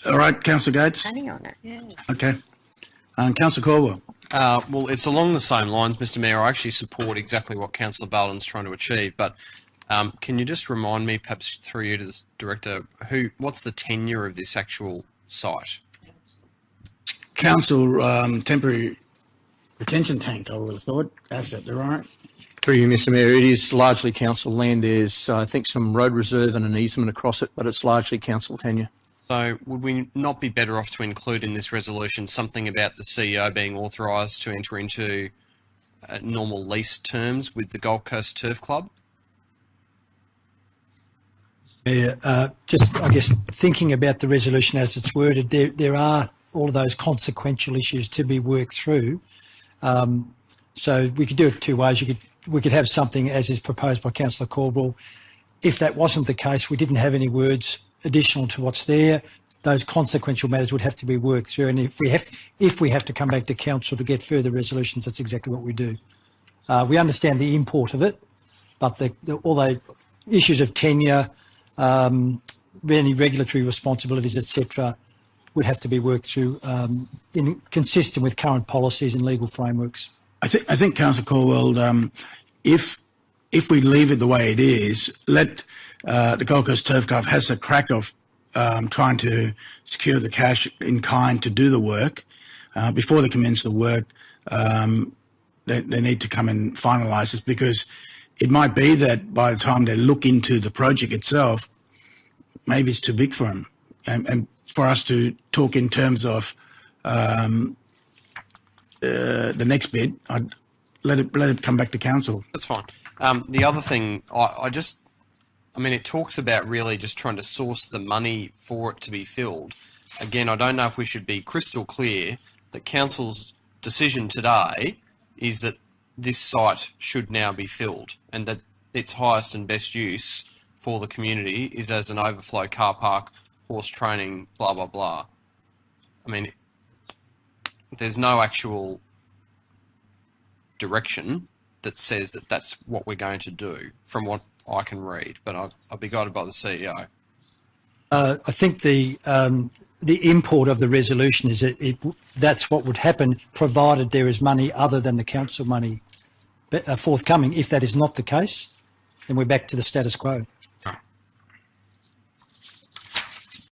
All right, Councillor Gates. Planning on it, yeah. Okay. Councillor Caldwell. Well, it's along the same lines, Mr Mayor. I actually support exactly what Councillor Barton's trying to achieve, but can you just remind me, perhaps through you to the Director, what's the tenure of this actual site? Council temporary retention tank, I would have thought. Asset, right? Through you, Mr Mayor, it is largely council land. There's, I think, some road reserve and an easement across it, but it's largely council tenure. So would we not be better off to include in this resolution something about the CEO being authorised to enter into normal lease terms with the Gold Coast Turf Club? Yeah, just, I guess, thinking about the resolution as it's worded, there are all of those consequential issues to be worked through. So we could do it two ways. We could have something as is proposed by Councillor Caldwell. If that wasn't the case, we didn't have any words additional to what's there, those consequential matters would have to be worked through. And if we have to come back to council to get further resolutions, that's exactly what we do. We understand the import of it, but all the issues of tenure, any regulatory responsibilities, etc., would have to be worked through consistent with current policies and legal frameworks. I think Councillor Caldwell, if we leave it the way it is, let the Gold Coast Turf Club has a crack of trying to secure the cash in kind to do the work. Before they commence the work, they need to come and finalise this, because it might be that by the time they look into the project itself, maybe it's too big for them. And for us to talk in terms of the next bit, I'd let it come back to council. That's fine. The other thing, I mean, it talks about really just trying to source the money for it to be filled. Again, I don't know if we should be crystal clear that council's decision today is that this site should now be filled, and that its highest and best use for the community is as an overflow car park, horse training, blah, blah, blah. I mean, there's no actual direction that says that that's what we're going to do from what I can read, but I'll be guided by the CEO. I think the import of the resolution is that that's what would happen, provided there is money other than the council money forthcoming. If that is not the case, then we're back to the status quo.